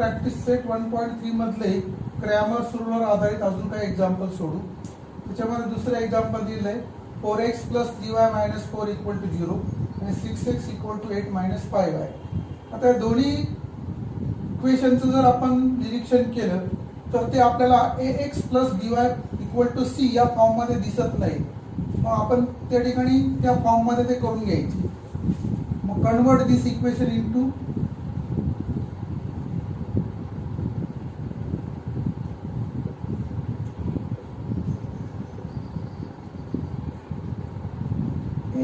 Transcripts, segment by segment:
Practice set 1.3 मधले Cramer's रूलवर आधारित अजून काही एक्झाम्पल सोडू. त्याच्यामध्ये दुसरं एक्झाम्पल दिलंय 4x + 3y - 4 = 0 आणि 6x = 8 - 5y. आता या दोन्ही इक्वेशनचं जर आपण निरीक्षण केलं तर ते आपल्याला ax + by = c या फॉर्ममध्ये दिसत नाही. मग आपण त्या ठिकाणी त्या फॉर्ममध्ये ते करून घ्यायचे. मग convert this equation into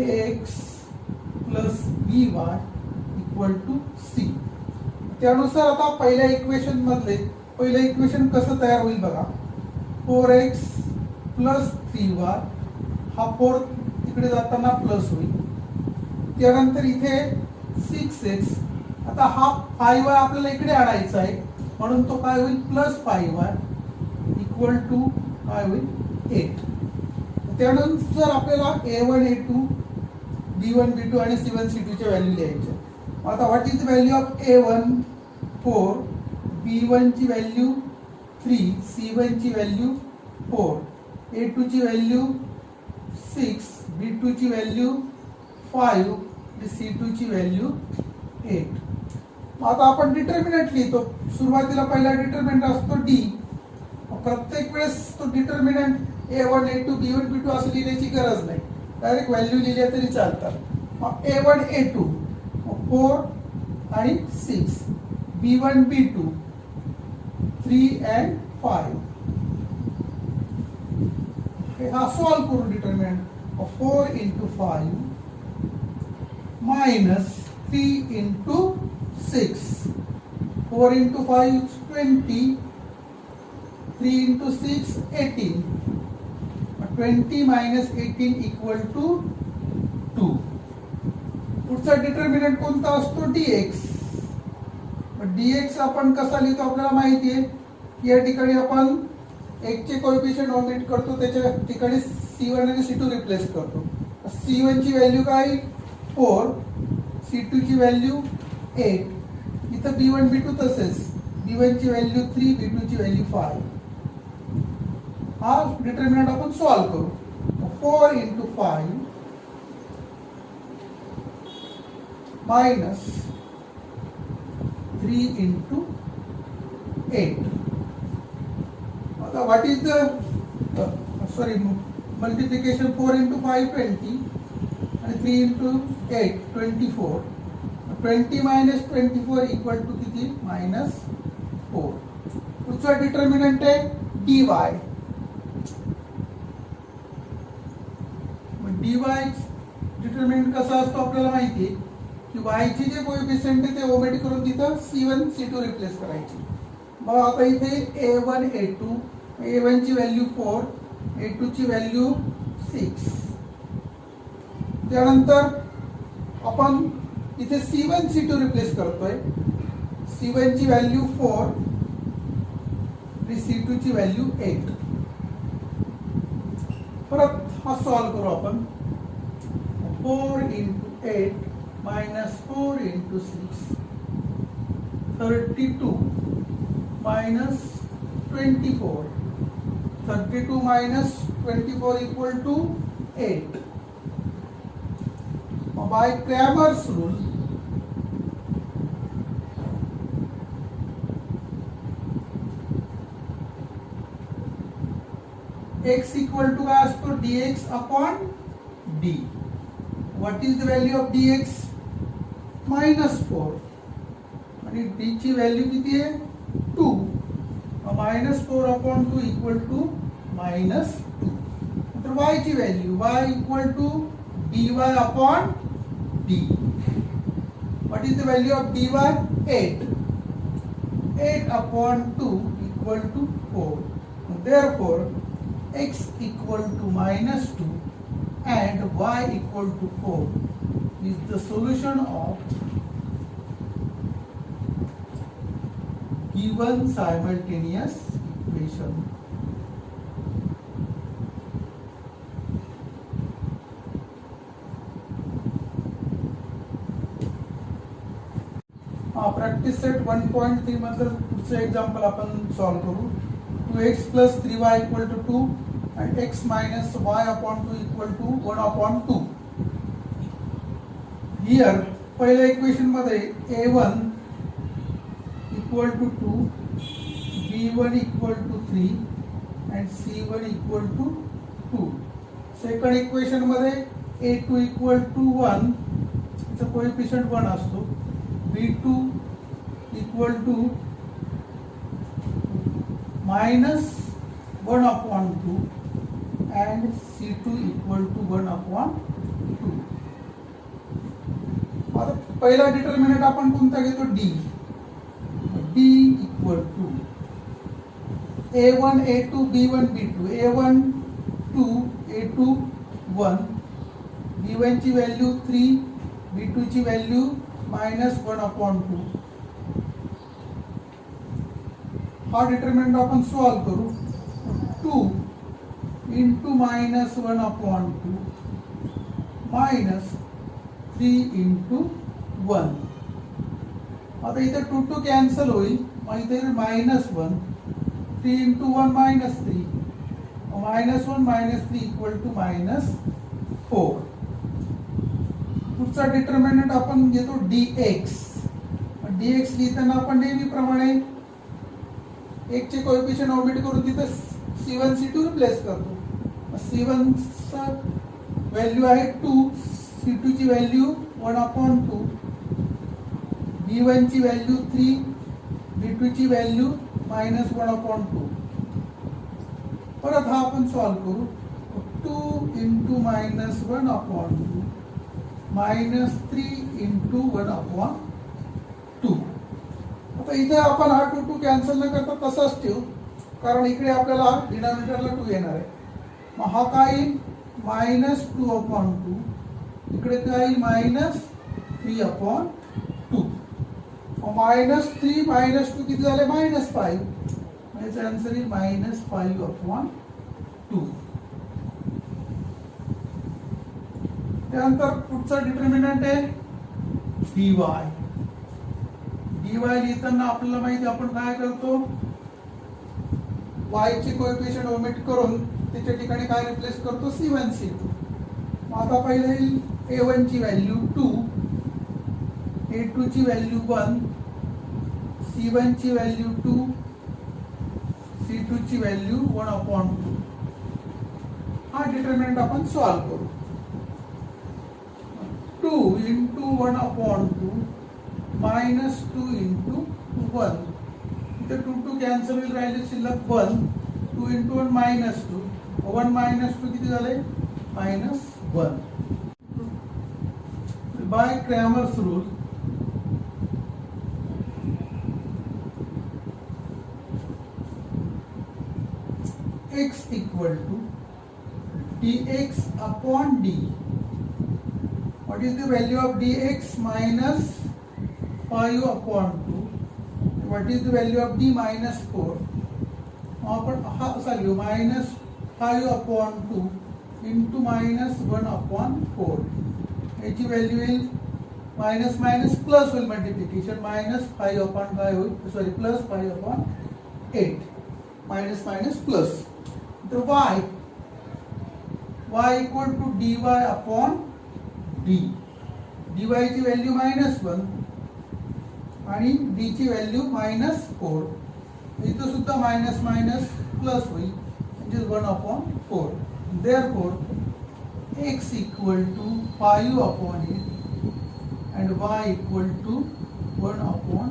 ax + by = c. त्यानुसार आता पहिल्या इक्वेशन मधले पहिलं इक्वेशन कसं तयार होईल बघा. 4x + 3y हा 4 तिकडे जाताना प्लस होईल. त्यानंतर इथे 6x, आता हा 5y आपल्याला इकडे आणायचा आहे म्हणून तो काय होईल +5y = काय होईल 8. त्यानंतर आपल्याला a1 a2 b1 b2 आणि c1 c2 च्या व्हॅल्यू लिहायच्या. आता what is the value of a1 4, b1 ची व्हॅल्यू 3, c1 ची व्हॅल्यू 4, a2 ची व्हॅल्यू 6, b2 ची व्हॅल्यू 5 आणि c2 ची व्हॅल्यू 8. आता आपण डिटर्मिनंट लिहितो. सुरुवातीला पहिला डिटर्मिनंट असतो d. प्रत्येक वेळेस तो determinant a1 a2 b1 b2 असं लिहिण्याची गरज नाही. डायरेक्ट व्हॅल्यू लिहिल्या तरी चालतात. मग a1 a2 4 आणि 6, b1 b2 3 and 5. हा सॉल्व करू डिटर्मिनंट. 4 × 5 - 3 × 6. 4 × 5 20, 3 × 6 18. 20 - 18 = 2. पुढचा डिटर्मिनंट कोणता असतो dx. dx आपण कसा लिहितो आपल्याला माहिती आहे की या ठिकाणी आपण x चे कोएफिशिएंट ओमिट करतो, त्याच्या ठिकाणी c1 आणि c2 रिप्लेस करतो. c1 ची व्हॅल्यू काय 4, c2 ची व्हॅल्यू 8. इथं b1 b2 तसेच, b1 ची व्हॅल्यू 3, b2 ची व्हॅल्यू 5. हा डिटर्मिनंट आपण सॉल्व करू. 4 × 5 - 3 × 8. आता व्हॉट इज द मल्टिप्लिकेशन 4 × 5 20 आणि 3 × 8 24. 20 - 24 = किती -4. पुढचा डिटर्मिनंट आहे dy. dy डिटर्मिनंट कसा असतो आपल्याला माहिती आहे की y चे जे कोएफिशिएंट आहे ते ओमिट करून तिथं c1 c2 रिप्लेस करायची. मग आता इथे a1 a2, a1 ची व्हॅल्यू 4, a2 ची व्हॅल्यू 6. त्यानंतर आपण इथे c1 c2 रिप्लेस करतोय. c1 ची व्हॅल्यू 4 आणि c2 ची व्हॅल्यू 8. परत हा सॉल्व करू आपण. 4 × 8 - 4 × 6 32 - 24. 32 - 24 = 8. By Cramer's rule, x = काय असतो dx upon d. What is the value of dx? -4. आणि d ची व्हॅल्यू किती आहे 2. -4/2 = -2. तर y ची value y = dy upon d. What is the value of dy? 8. 8/2 = 4. Therefore, x = -2 and y = 4 is the solution of given simultaneous equation. Practice set 1.3 मधलं पुढचं example आपण solve करू. 2x plus 3y equal to 2 and x minus y upon 2 equal to 1 upon 2. Here पहिल्या equation मध्ये a1 equal to 2, b1 equal to 3 and c1 equal to 2. Second equation मध्ये a2 equal to 1, चा coefficient 1 असतो. b2 equal to minus 1 upon 2 and c2 equal to 1 upon 2. आता पहिला determinant आपण कोणता घेतो? d. d equal to a1 a2 b1 b2. a1 2 a2 1, b1 ची value 3, b2 ची व्हॅल्यू -1 upon 2. हा डिटर्मिनंट आपण सॉल्व करू. 2 into -1 upon 2 minus 3 into 1. आता इथे 2 2 कॅन्सल होईल, मग इथे -1, 3 into 1 -3, -1 -3 equal to -4. पुढचा डिटर्मिनंट आपण घेतो dx. dx लिहिताना आपण नेहमीप्रमाणे एक चे कोएफिशिएंट ओमिट करून तिथे c1 c2 रिप्लेस करतो. c1 चा व्हॅल्यू आहे 2, c2 ची व्हॅल्यू 1 upon 2, b1 ची व्हॅल्यू 3, b2 ची व्हॅल्यू -1 upon 2. परत हा आपण सॉल्व करू. 2 into -1 upon 2 -3 into 1 upon 2. आता इथे आपण हा 2 2 कॅन्सल न करता तसाच ठेवू, कारण इकडे आपल्याला डिनॉमिनेटरला 2 येणार आहे. मग हा काय येईल? -2 upon 2. इकडे काय येईल? -3 upon 2. -3 -2 किती झाले? -5. याचा आन्सर येईल -5 upon 2. त्यानंतर पुढचा डिटर्मिनंट आहे dy. dy लिहिताना आपल्याला माहिती आपण काय करतो? y चे कोएफिशिएंट ओमिट करून त्याच्या ठिकाणी काय रिप्लेस करतो? c1 c2. मग आता पहिले येईल a1 ची व्हॅल्यू 2, a2 ची व्हॅल्यू 1, c1 ची व्हॅल्यू 2, c2 ची व्हॅल्यू 1 upon 2. हा डिटर्मिनंट आपण सॉल्व करू. 2 into 1 upon 2 -2 into 1. इथे 2 2 कॅन्सल होईल, राहिले शिल्लक 1. 2 into 1 -2. 1 -2 किती झाले? -1. By Cramer's rule x equal to dx upon d. What is the value of dx? -5 upon 2. What is the value of d? -4. आपण हा असा लिहू, -5 upon 2 into -1 upon 4. याची व्हॅल्यू येईल प्लस होईल मल्टिप्लिकेशन, -5 upon काय होईल? Sorry, +5 upon 8. प्लस. तर y equal to dy upon d. dy ची व्हॅल्यू -1 आणि d ची व्हॅल्यू -4. इथं सुद्धा प्लस होईल, म्हणजे 1 upon 4. Therefore x equal to 5 upon 8 and y equal to 1 upon